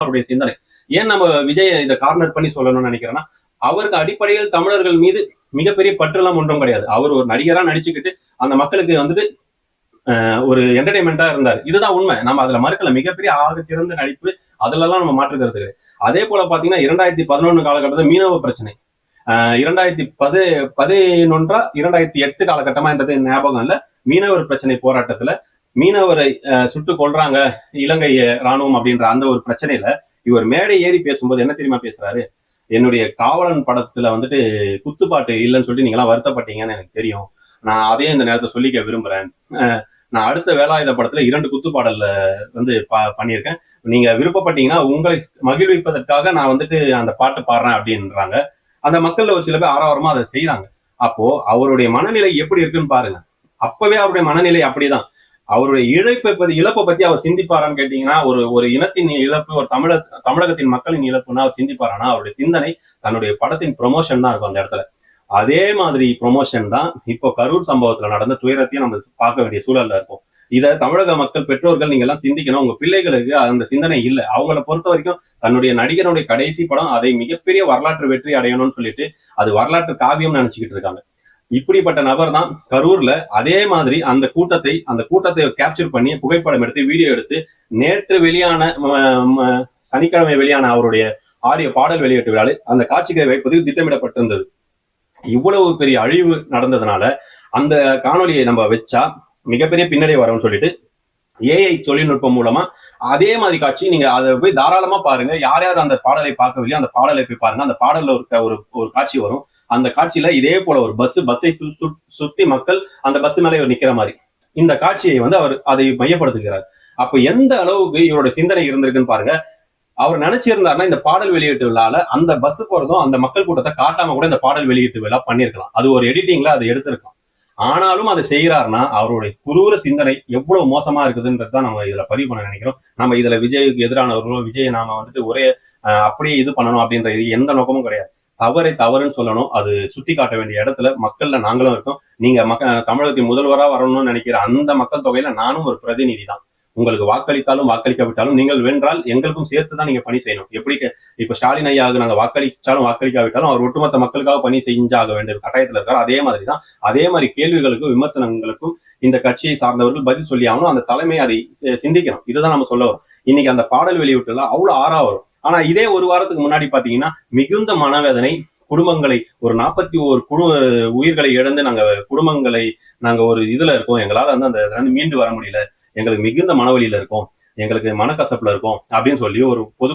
அவருடைய சிந்தனை. ஏன் நம்ம விஜய் இதை கார்னர் பண்ணி சொல்லணும்னு நினைக்கிறேன்னா, அவருக்கு அடிப்படையில் தமிழர்கள் மீது மிகப்பெரிய பற்றுலாம் ஒன்றும் கிடையாது. அவர் ஒரு நடிகரா நடிச்சுக்கிட்டு அந்த மக்களுக்கு வந்துட்டு ஒரு என்டர்டைன்மெண்டா இருந்தார். இதுதான் உண்மை. நம்ம அதுல மறுக்கல. மிகப்பெரிய ஆகச்சிறந்த நடிப்பு. அதுலலாம் நம்ம மாற்று கருத்து கிடையாது. அதே போல பாத்தீங்கன்னா 2011 காலகட்டத்தில் மீனவ பிரச்சனை. 2011 2008 காலகட்டமா என்றது ஞாபகம் இல்ல. மீனவர் பிரச்சனை போராட்டத்துல மீனவரை சுட்டு கொல்றாங்க இலங்கை ராணுவம் அப்படின்ற அந்த ஒரு பிரச்சனையில இவர் மேடை ஏறி பேசும்போது என்ன தெரியுமா பேசுறாரு? என்னுடைய காவலன் படத்துல வந்துட்டு குத்துப்பாட்டு இல்லைன்னு சொல்லிட்டு நீங்க எல்லாம் வருத்தப்பட்டீங்கன்னு எனக்கு தெரியும். நான் அதையும் இந்த நேரத்தை சொல்லிக்க விரும்புறேன். நான் அடுத்த வேலாயுத படத்துல 2 குத்துப்பாடல்ல வந்து பண்ணியிருக்கேன். நீங்க விருப்பப்பட்டீங்கன்னா உங்களை மகிழ்விப்பதற்காக நான் வந்துட்டு அந்த பாட்டு பாடுறேன் அப்படின்றாங்க. அந்த மக்கள்ல ஒரு சில பேர் ஆரவாரமா அதை செய்யறாங்க. அப்போ அவருடைய மனநிலை எப்படி இருக்குன்னு பாருங்க. அப்பவே அவருடைய மனநிலை அப்படிதான். அவருடைய இழப்பை பத்தி அவர் சிந்திப்பாரான்னு கேட்டீங்கன்னா, ஒரு இனத்தின் இழப்பு, ஒரு தமிழகத்தின் மக்களின் இழப்புன்னா அவர் சிந்திப்பாரானா? அவருடைய சிந்தனை தன்னுடைய படத்தின் ப்ரொமோஷன் தான் இருக்கும் அந்த இடத்துல. அதே மாதிரி ப்ரொமோஷன் தான் இப்போ கரூர் சம்பவத்துல நடந்த துயரத்தையும் நம்ம பார்க்க வேண்டிய சூழல்ல இருக்கும். இதை தமிழக மக்கள் பெற்றோர்கள் நீங்க எல்லாம் சிந்திக்கணும். உங்க பிள்ளைகளுக்கு அந்த சிந்தனை இல்லை. அவங்கள பொறுத்த வரைக்கும் தன்னுடைய நடிகனுடைய கடைசி படம் அதை மிகப்பெரிய வரலாற்று வெற்றி அடையணும்னு சொல்லிட்டு அது வரலாற்று காவியம் நினைச்சுக்கிட்டு இருக்காங்க. இப்படிப்பட்ட நபர் தான் கரூர்ல அதே மாதிரி அந்த கூட்டத்தை கேப்சர் பண்ணி புகைப்படம் எடுத்து வீடியோ எடுத்து நேற்று வெளியான சனிக்கிழமை வெளியான அவருடைய ஆடியோ பாடல் வெளியீட்டு விழாவில் அந்த காட்சிகளை வைப்பது திட்டமிடப்பட்டிருந்தது. இவ்வளவு பெரிய அழிவு நடந்ததுனால அந்த காணொலியை நம்ம வச்சா மிகப்பெரிய பின்னடைவு வரும்னு சொல்லிட்டு ஏஐ தொழில்நுட்பம் மூலமா அதே மாதிரி காட்சி நீங்க அதை போய் தாராளமா பாருங்க. யார் யார் அந்த பாடலை பார்க்கவில்லையோ அந்த பாடலை போய் பாருங்க. அந்த பாடல்ல ஒரு காட்சி வரும். அந்த காட்சியில இதே போல ஒரு பஸ்ஸை சுத்தி மக்கள் அந்த பஸ் மேலே நிக்கிற மாதிரி இந்த காட்சியை வந்து அவர் அதை மையப்படுத்துகிறார். அப்ப எந்த அளவுக்கு இவருடைய சிந்தனை இருந்திருக்குன்னு பாருங்க. அவர் நினைச்சிருந்தாருன்னா இந்த பாடல் வெளியீட்டு விழால அந்த பஸ் போறதும் அந்த மக்கள் கூட்டத்தை காட்டாம கூட இந்த பாடல் வெளியீட்டு விழா பண்ணிருக்கலாம். அது ஒரு எடிட்டிங்ல அதை எடுத்திருக்கலாம். ஆனாலும் அதை செய்யறாருன்னா அவருடைய குரூர சிந்தனை எவ்வளவு மோசமா இருக்குதுன்றதுதான் நம்ம இதுல பதிவு பண்ண நினைக்கிறோம். நம்ம இதுல விஜய்க்கு எதிரானவர்களோ விஜய் நாம வந்துட்டு ஒரே அப்படியே இது பண்ணணும் அப்படின்ற எந்த நோக்கமும் கிடையாது. தவறை தவறுன்னு சொல்லணும். அது சுட்டி காட்ட வேண்டிய இடத்துல மக்கள்ல நாங்களும் இருக்கோம். நீங்க தமிழகத்தின் முதல்வரா வரணும்னு நினைக்கிற அந்த மக்கள் தொகையில நானும் ஒரு பிரதிநிதி தான். உங்களுக்கு வாக்களித்தாலும் வாக்களிக்காவிட்டாலும் நீங்கள் வென்றால் எங்களுக்கும் சேர்த்துதான் நீங்க பணி செய்யணும். எப்படி இப்ப ஸ்டாலின் ஐயாவுக்கு நாங்க வாக்களிச்சாலும் வாக்களிக்காவிட்டாலும் அவர் ஒட்டுமொத்த மக்களுக்காக பணி செஞ்சாக வேண்டிய கட்டாயத்துல இருக்காரு. அதே மாதிரிதான் அதே மாதிரி கேள்விகளுக்கும் விமர்சனங்களுக்கும் இந்த கட்சியை சார்ந்தவர்கள் பதில் சொல்லி ஆகணும். அந்த தலைமை அதை சிந்திக்கணும். இதுதான் நம்ம சொல்ல வரோம். இன்னைக்கு அந்த பாடல் வெளியிட்டுலாம் அவ்வளவு ஆறா வரும். ஆனா இதே ஒரு வாரத்துக்கு முன்னாடி பாத்தீங்கன்னா மிகுந்த மனவேதனை குடும்பங்களை ஒரு 41 உயிர்களை இழந்து நாங்க ஒரு இதுல இருக்கோம். எங்களால வந்து அந்த மீண்டு வர முடியல. எங்களுக்கு மிகுந்த மனவழியில இருக்கும். எங்களுக்கு மனக்கசப்புல இருக்கும் அப்படின்னு சொல்லி ஒரு பொது